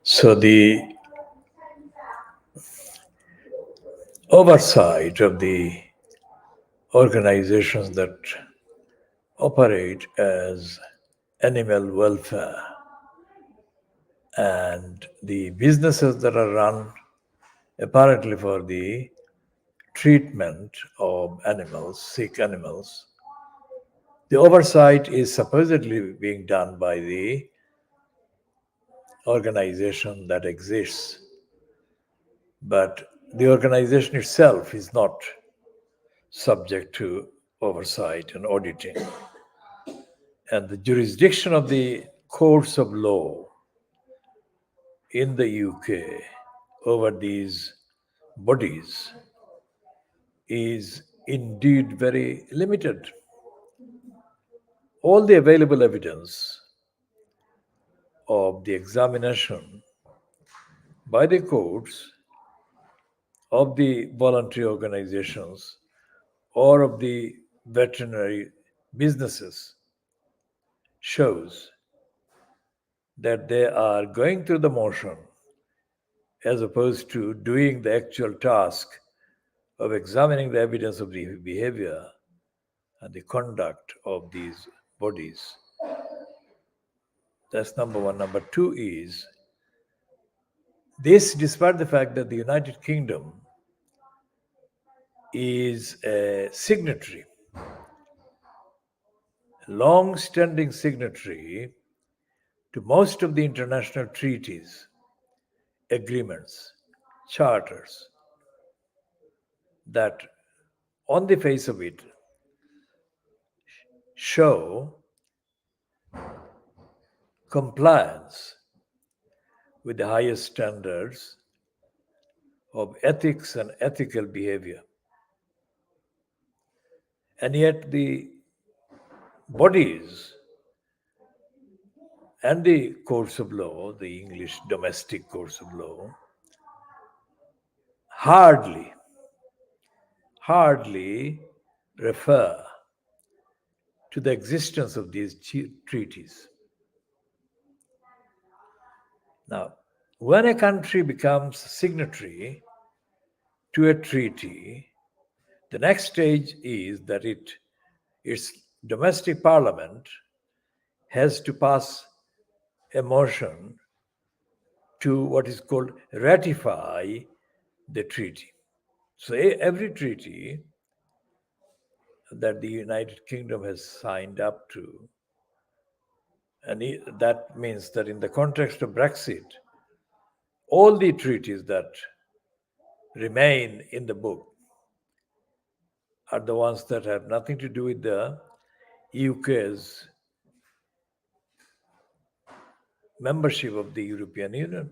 So the oversight of the organizations that operate as animal welfare and the businesses that are run apparently for the treatment of animals, sick animals, the oversight is supposedly being done by the organization that exists. But the organization itself is not subject to oversight and auditing. And the jurisdiction of the courts of law in the UK over these bodies is indeed very limited. All the available evidence of the examination by the courts of the voluntary organizations or of the veterinary businesses shows that they are going through the motion as opposed to doing the actual task of examining the evidence of the behavior and the conduct of these bodies. That's number one. Number two is this, despite the fact that the United Kingdom is a signatory, long-standing signatory to most of the international treaties, agreements, charters that on the face of it show compliance with the highest standards of ethics and ethical behavior. And yet the bodies and the courts of law, the English domestic courts of law, hardly refer to the existence of these treaties. Now, when a country becomes signatory to a treaty, the next stage is that its domestic parliament has to pass a motion to what is called ratify the treaty. So every treaty that the United Kingdom has signed up to, and that means that in the context of Brexit, all the treaties that remain in the book are the ones that have nothing to do with the UK's membership of the European Union,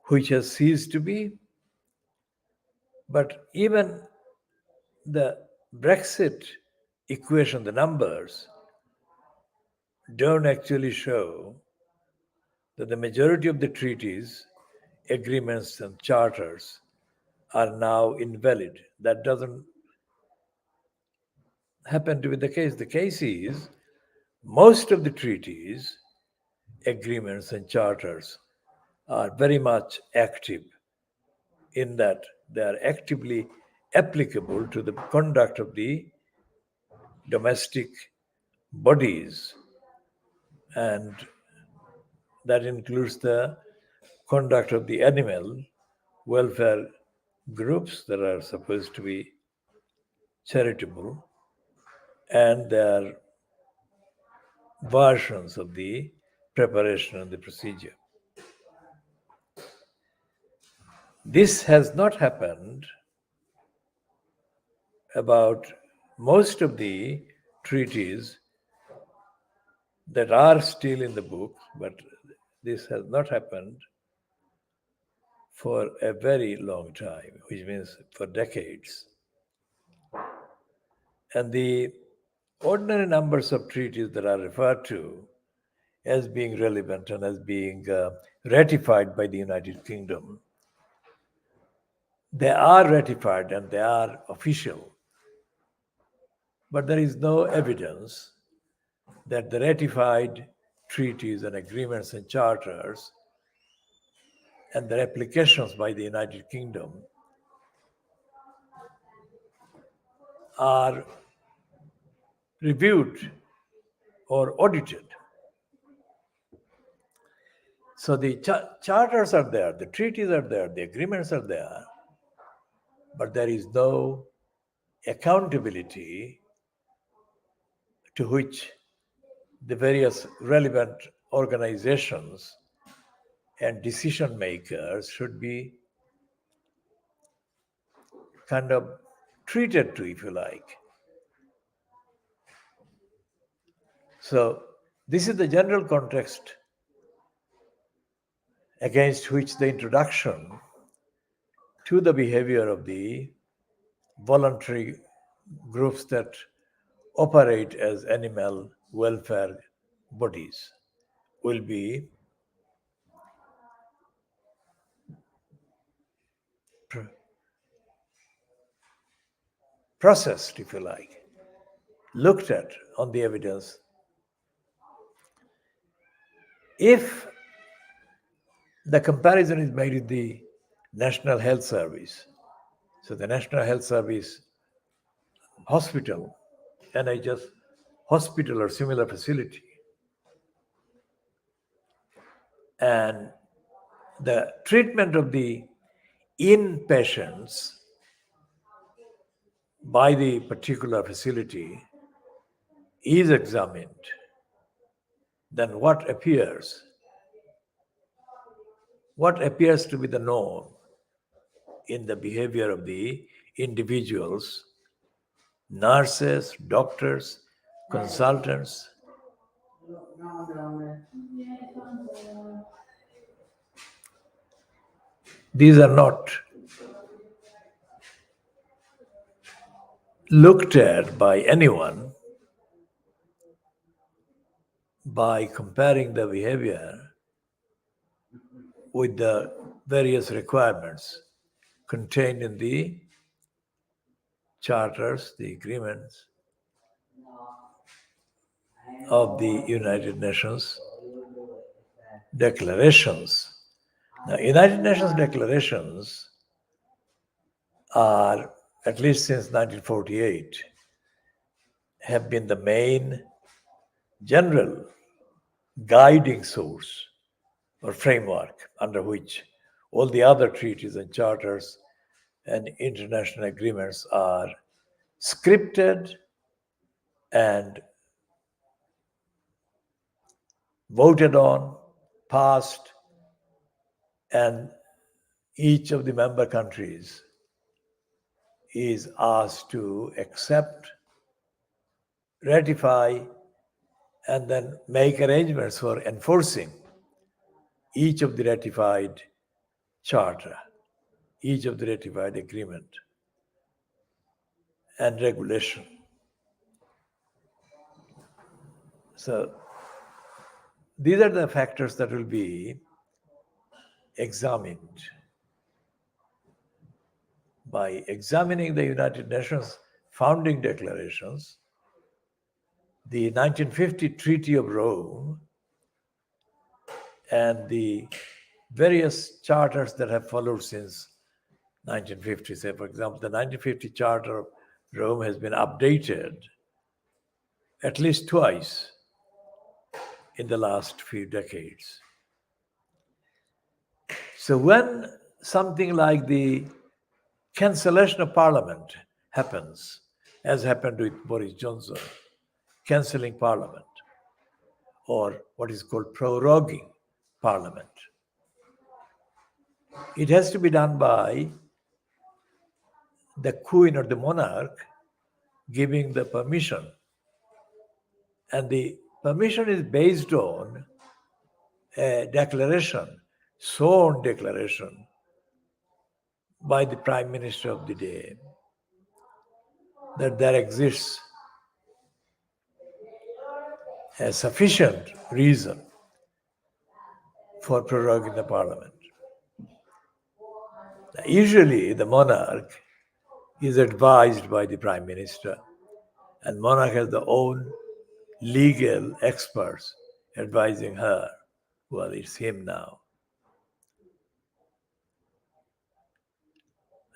which has ceased to be. But even the Brexit equation, the numbers, don't actually show that the majority of the treaties, agreements, and charters are now invalid. That doesn't happen to be the case. The case is most of the treaties, agreements, and charters are very much active in that they are actively applicable to the conduct of the domestic bodies, and that includes the conduct of the animal welfare groups that are supposed to be charitable, and their versions of the preparation and the procedure. This has not happened about most of the treaties that are still in the book, but this has not happened for a very long time, which means for decades. And the ordinary numbers of treaties that are referred to as being relevant and as being ratified by the United Kingdom, they are ratified and they are official, but there is no evidence that the ratified treaties and agreements and charters and their applications by the United Kingdom are reviewed or audited. So the charters are there, the treaties are there, the agreements are there, but there is no accountability to which the various relevant organizations and decision makers should be kind of treated to, if you like. So this is the general context against which the introduction to the behavior of the voluntary groups that operate as animal welfare bodies will be processed, if you like, looked at on the evidence. If the comparison is made with the National Health Service, so the National Health Service hospital, NHS hospital or similar facility, and the treatment of the inpatients by the particular facility is examined, then what appears to be the norm in the behavior of the individuals, nurses, doctors, consultants? These are not looked at by anyone by comparing the behavior with the various requirements contained in the charters, the agreements of the United Nations declarations. Now, United Nations declarations are, at least since 1948, have been the main general guiding source or framework under which all the other treaties and charters and international agreements are scripted and voted on, passed, and each of the member countries is asked to accept, ratify, and then make arrangements for enforcing each of the ratified charter, each of the ratified agreement and regulation. So these are the factors that will be examined. By examining the United Nations founding declarations, the 1950 Treaty of Rome, and the various charters that have followed since 1950. Say, for example, the 1950 Charter of Rome has been updated at least twice in the last few decades. So when something like the cancellation of Parliament happens, as happened with Boris Johnson, cancelling Parliament, or what is called proroguing Parliament, it has to be done by the Queen or the monarch giving the permission. And the permission is based on a declaration, sworn declaration by the Prime Minister of the day, that there exists a sufficient reason for proroguing the Parliament. Usually the monarch is advised by the Prime Minister, and monarch has their own legal experts advising her, well, it's him now.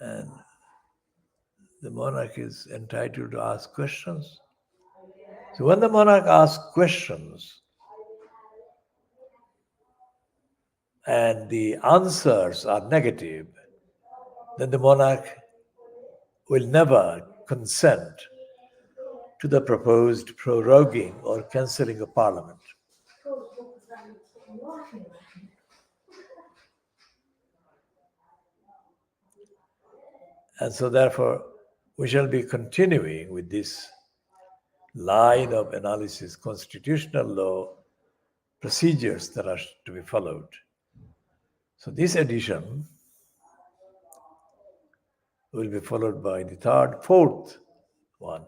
And the monarch is entitled to ask questions. So when the monarch asks questions and the answers are negative, then the monarch will never consent to the proposed proroguing or cancelling of parliament. And so therefore, we shall be continuing with this line of analysis, constitutional law, procedures that are to be followed. So this edition will be followed by the third, fourth one.